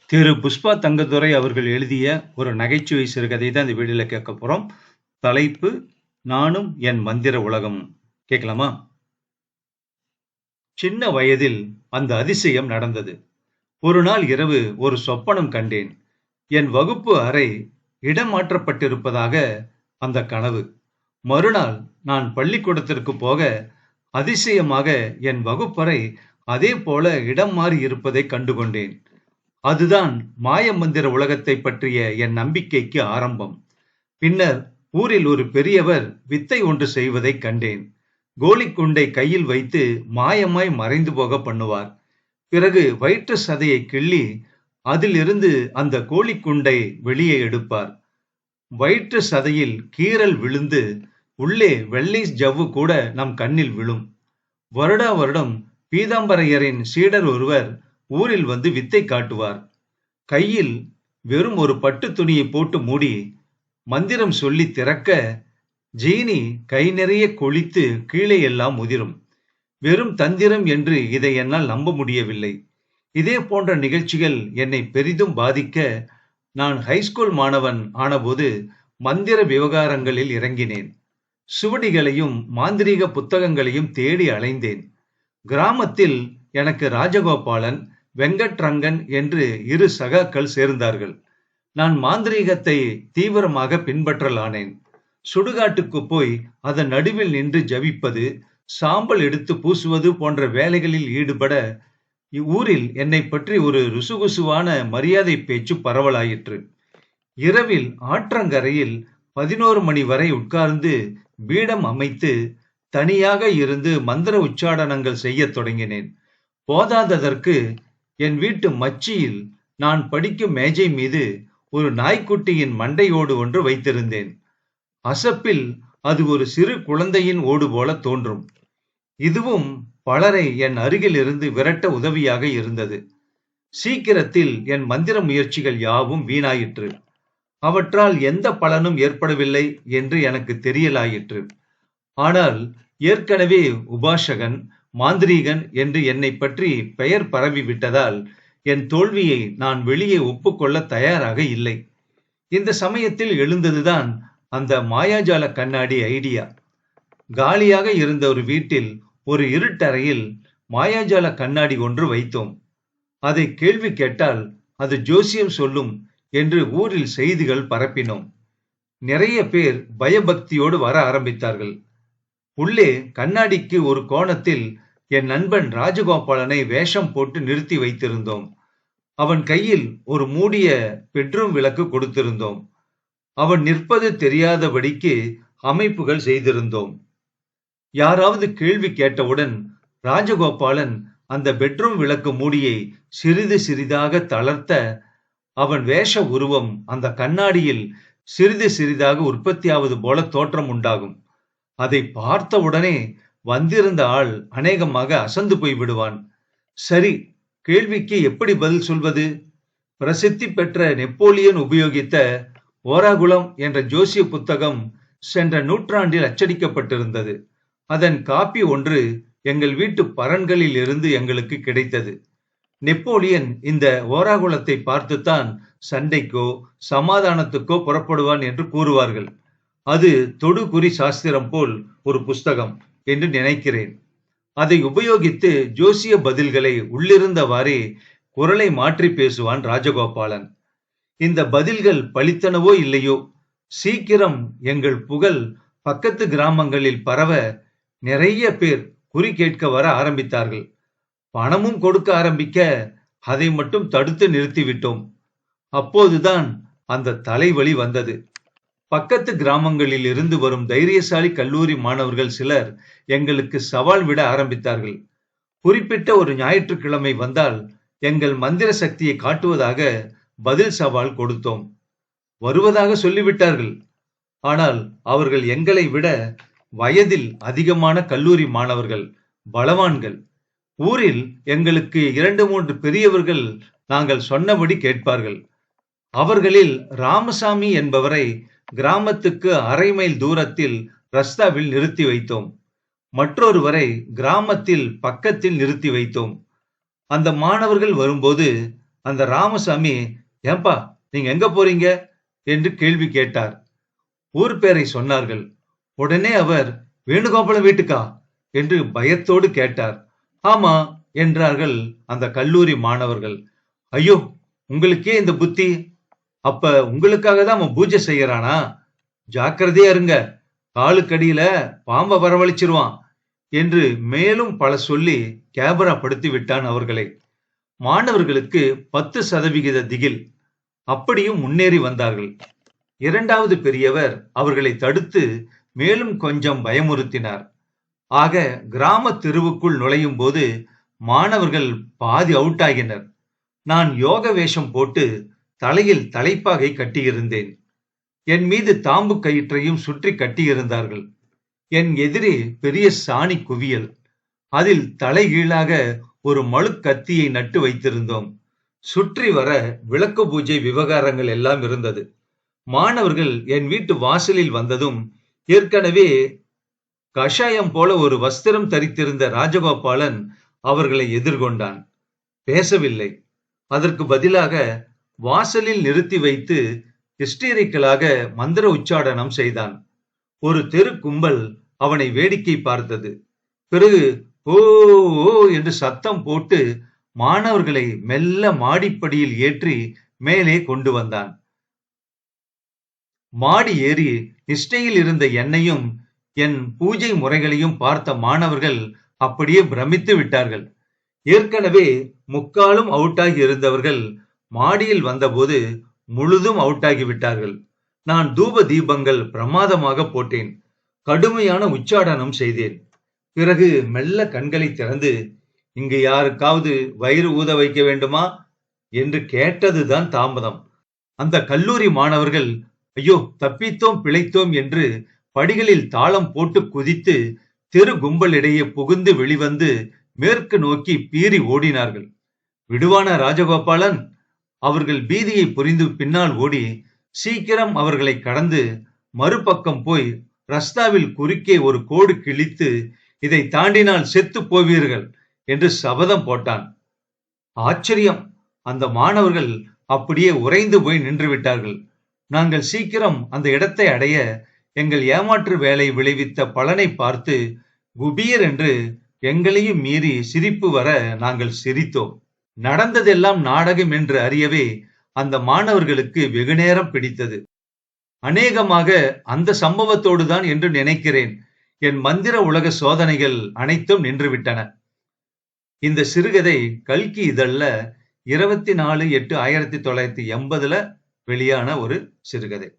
திரு புஷ்பா தங்கத்துரை அவர்கள் எழுதிய ஒரு நகைச்சுவை சிறுகதை தான் இந்த வீடியோல கேட்க போறோம். தலைப்பு நானும் என் மந்திர உலகம். கேட்கலாமா? சின்ன வயதில் அந்த அதிசயம் நடந்தது. ஒரு நாள் இரவு ஒரு சொப்பனம் கண்டேன். என் வகுப்பு அறை இடம் மாற்றப்பட்டிருப்பதாக அந்த கனவு. மறுநாள் நான் பள்ளிக்கூடத்திற்கு போக அதிசயமாக என் வகுப்பறை அதே போல இடம் மாறி இருப்பதை கண்டுகொண்டேன். அதுதான் மாயமந்திர உலகத்தை பற்றிய என் நம்பிக்கைக்கு ஆரம்பம். பின்னர் ஊரில் ஒரு பெரியவர் வித்தை ஒன்று செய்வதை கண்டேன். கோலிக்குண்டை கையில் வைத்து மாயமாய் மறைந்து போக பண்ணுவார். பிறகு வயிற்று சதையை கிள்ளி அதிலிருந்து அந்த கோழிக்குண்டை வெளியே எடுப்பார். வயிற்று சதையில் கீறல் விழுந்து உள்ளே வெள்ளை ஜவ்வு கூட நம் கண்ணில் விழும். வருடா வருடம் பீதாம்பரையரின் சீடர் ஒருவர் ஊரில் வந்து வித்தை காட்டுவார். கையில் வெறும் ஒரு பட்டு துணியை போட்டு மூடி மந்திரம் சொல்லி திறக்க ஜீனி கை நிறைய கொளித்து கீழே எல்லாம் உதிரும். வெறும் தந்திரம் என்று இதை என்னால் நம்ப முடியவில்லை. இதே போன்ற நிகழ்ச்சிகள் என்னை பெரிதும் பாதிக்க நான் ஹைஸ்கூல் மாணவன் ஆனபோது மந்திர விவகாரங்களில் இறங்கினேன். சுவடிகளையும் மாந்திரீக புத்தகங்களையும் தேடி அலைந்தேன். கிராமத்தில் எனக்கு ராஜகோபாலன், வெங்கட்ரங்கன் என்று இரு சகாக்கள் சேர்ந்தார்கள். நான் மாந்திரீகத்தை தீவிரமாக பின்பற்றலானேன். சுடுகாட்டுக்கு போய் அதன் நடுவில் நின்று ஜபிப்பது, சாம்பல் எடுத்து பூசுவது போன்ற வேலைகளில் ஈடுபட ஊரில் என்னை பற்றி ஒரு ருசுகுசுவான மரியாதை பேச்சு பரவலாயிற்று. இரவில் ஆற்றங்கரையில் 11 மணி வரை உட்கார்ந்து பீடம் அமைத்து தனியாக இருந்து மந்திர உச்சாடனங்கள் செய்ய தொடங்கினேன். போதாததற்கு என் வீட்டு மச்சியில் நான் படிக்கும் மேஜை மீது ஒரு நாய்க்குட்டியின் மண்டையோடு ஒன்று வைத்திருந்தேன். அசப்பில் அது ஒரு சிறு குழந்தையின் ஓடு போல தோன்றும். இதுவும் பலரை என் அருகில் இருந்து விரட்ட உதவியாக இருந்தது. சீக்கிரத்தில் என் மந்திர முயற்சிகள் யாவும் வீணாயிற்று. அவற்றால் எந்த பலனும் ஏற்படவில்லை என்று எனக்கு தெரியலாயிற்று. ஆனால் ஏற்கனவே உபாசகன், மாந்திரீகன் என்று என்னை பற்றி பெயர் பரவி விட்டதால் என் தோல்வியை நான் வெளியே ஒப்புக்கொள்ள தயாராக இல்லை. இந்த சமயத்தில் எழுந்ததுதான் அந்த மாயாஜால கண்ணாடி ஐடியா. காலியாக இருந்த ஒரு வீட்டில் ஒரு இருட்டறையில் மாயாஜால கண்ணாடி ஒன்று வைத்தோம். அதை கேள்வி கேட்டால் அது ஜோசியம் சொல்லும் என்று ஊரில் செய்திகள் பரப்பினோம். நிறைய பேர் பயபக்தியோடு வர ஆரம்பித்தார்கள். உள்ளே கண்ணாடிக்கு ஒரு கோணத்தில் என் நண்பன் ராஜகோபாலனை வேஷம் போட்டு நிறுத்தி வைத்திருந்தோம். அவன் கையில் ஒரு மூடிய பெட்ரூம் விளக்கு கொடுத்திருந்தோம். அவன் நிற்பது தெரியாதபடிக்கு அமைப்புகள் செய்திருந்தோம். யாராவது கேள்வி கேட்டவுடன் ராஜகோபாலன் அந்த பெட்ரூம் விளக்கு மூடியை சிறிது சிறிதாக தளர்த்த அவன் வேஷ உருவம் அந்த கண்ணாடியில் சிறிது சிறிதாக உற்பத்தியாவது போல தோற்றம் உண்டாகும். அதை பார்த்தவுடனே வந்திருந்த ஆள் அநேகமாக அசந்து போய் விடுவான். சரி, கேள்விக்கு எப்படி பதில் சொல்வது? பிரசித்தி பெற்ற நெப்போலியன் உபயோகித்த ஓராகுலம் என்ற ஜோசிய புத்தகம் சென்ற நூற்றாண்டில் அச்சடிக்கப்பட்டிருந்தது. அதன் காப்பி ஒன்று எங்கள் வீட்டு பரன்களில் இருந்து எங்களுக்கு கிடைத்தது. நெப்போலியன் இந்த ஓராகுலத்தை பார்த்துத்தான் சண்டைக்கோ சமாதானத்துக்கோ புறப்படுவான் என்று கூறுவார்கள். அது தொடுகுறி சாஸ்திரம் போல் ஒரு புஸ்தகம் என்று நினைக்கிறேன். அதை உபயோகித்து ஜோசிய பதில்களை உள்ளிருந்தவாறே குரலை மாற்றி பேசுவான் ராஜகோபாலன். இந்த பதில்கள் பலித்தனவோ இல்லையோ, சீக்கிரம் எங்கள் புகழ் பக்கத்து கிராமங்களில் பரவ நிறைய பேர் குறி கேட்க வர ஆரம்பித்தார்கள். பணமும் கொடுக்க ஆரம்பிக்க அதை மட்டும் தடுத்து நிறுத்திவிட்டோம். அப்போதுதான் அந்த தலைவலி வந்தது. பக்கத்து கிராமங்களில் இருந்து வரும் தைரியசாலி கல்லூரி மாணவர்கள் சிலர் எங்களுக்கு சவால் விட ஆரம்பித்தார்கள். குறிப்பிட்ட ஒரு ஞாயிற்றுக்கிழமை வந்தால் எங்கள் மந்திர சக்தியை காட்டுவதாக பதில் சவால் கொடுத்தோம். வருவதாக சொல்லிவிட்டார்கள். ஆனால் அவர்கள் எங்களை விட வயதில் அதிகமான கல்லூரி மாணவர்கள், பலவான்கள். ஊரில் எங்களுக்கு 2-3 பெரியவர்கள் நாங்கள் சொன்னபடி கேட்பார்கள். அவர்களில் ராமசாமி என்பவரை கிராமத்துக்கு 1/2 மைல் தூரத்தில் ரஸ்தாவில் நிறுத்தி வைத்தோம். மற்றொருவரை கிராமத்தில் பக்கத்தில் நிறுத்தி வைத்தோம். அந்த மாணவர்கள் வரும்போது அந்த ராமசாமி, ஏன்பா நீங்க எங்க போறீங்க என்று கேள்வி கேட்டார். ஊர் பேரை சொன்னார்கள். உடனே அவர், வேணுகோபாலம் வீட்டுக்கா என்று பயத்தோடு கேட்டார். ஆமா என்றார்கள் அந்த கல்லூரி மாணவர்கள். ஐயோ, உங்களுக்கே இந்த புத்தி? அப்ப உங்களுக்காக தான் அவன் பூஜை செய்யறானா? ஜாக்கிரதையா இருங்க, காலுக்கடியில பாம்ப வரவழைச்சிருவான் என்று மேலும் பல சொல்லி கேபரா படுத்தி விட்டான் அவர்களை. மாணவர்களுக்கு 10% திகில். அப்படியும் முன்னேறி வந்தார்கள். இரண்டாவது பெரியவர் அவர்களை தடுத்து மேலும் கொஞ்சம் பயமுறுத்தினார். ஆக கிராம தெருவுக்குள் நுழையும் போது மாணவர்கள் பாதி அவுட் ஆகினர். நான் யோக வேஷம் போட்டு தலையில் தலைப்பாகை கட்டியிருந்தேன். என் மீது தாம்பு கயிற்றையும் சுற்றி கட்டியிருந்தார்கள். என் எதிரே பெரிய சாணி குவியல். அதில் தலைகீழாக ஒரு மழு கத்தியை நட்டு வைத்திருந்தோம். சுற்றி வர விளக்கு பூஜை விவகாரங்கள் எல்லாம் இருந்தது. மாணவர்கள் என் வீட்டு வாசலில் வந்ததும் ஏற்கனவே கஷாயம் போல ஒரு வஸ்திரம் தரித்திருந்த ராஜகோபாலன் அவர்களை எதிர்கொண்டான். பேசவில்லை. அதற்கு பதிலாக வாசலில் நிறுத்தி வைத்து ஹிஸ்டீரிக்கலாக மந்திர உச்சாடனம் செய்தான். ஒரு தெரு கும்பல் அவனை வேடிக்கை பார்த்தது. பிறகு ஓ ஓ என்று சத்தம் போட்டு மாணவர்களை மெல்ல மாடிப்படியில் ஏற்றி மேலே கொண்டு வந்தான். மாடி ஏறி நிஷ்டையில் இருந்த என்னையும் என் பூஜை முறைகளையும் பார்த்த மாணவர்கள் அப்படியே பிரமித்து விட்டார்கள். ஏற்கனவே முக்காலும் அவுட் ஆகி இருந்தவர்கள் மாடியில் வந்தபோது முழுதும் அவுட் ஆகி விட்டார்கள். நான் தூப தீபங்கள் பிரமாதமாக போட்டேன். கடுமையான உச்சாடனம் செய்தேன். பிறகு மெல்ல கண்களை திறந்து, இங்கு யாருக்காவது வயிறு ஊத வைக்க வேண்டுமா என்று கேட்டதுதான் தாமதம். அந்த கல்லூரி மாணவர்கள் ஐயோ தப்பித்தோம் பிழைத்தோம் என்று படிகளில் தாளம் போட்டு குதித்து தெரு கும்பலிடையே புகுந்து வெளிவந்து மேற்கு நோக்கி பீறி ஓடினார்கள். விடுவானா ராஜகோபாலன்? அவர்கள் பீதியை புரிந்து பின்னால் ஓடி சீக்கிரம் அவர்களை கடந்து மறுபக்கம் போய் ரஸ்தாவில் குறுக்கே ஒரு கோடு கிழித்து, இதை தாண்டினால் செத்து போவீர்கள் என்று சபதம் போட்டான். ஆச்சரியம்! அந்த மாணவர்கள் அப்படியே உறைந்து போய் நின்று விட்டார்கள். நாங்கள் சீக்கிரம் அந்த இடத்தை அடைய எங்கள் ஏமாற்று வேலை விளைவித்த பலனை பார்த்து குபீர் என்று எங்களையும் மீறி சிரிப்பு வர நாங்கள் சிரித்தோம். நடந்ததெல்லாம் நாடகம் என்று அறியவே அந்த மாணவர்களுக்கு வெகுநேரம் பிடித்தது. அநேகமாக அந்த சம்பவத்தோடு தான் என்று நினைக்கிறேன் என் மந்திர உலக சோதனைகள் அனைத்தும் நின்றுவிட்டன. இந்த சிறுகதை கல்கி இதழ்ல 24/8/1980 வெளியான ஒரு சிறுகதை.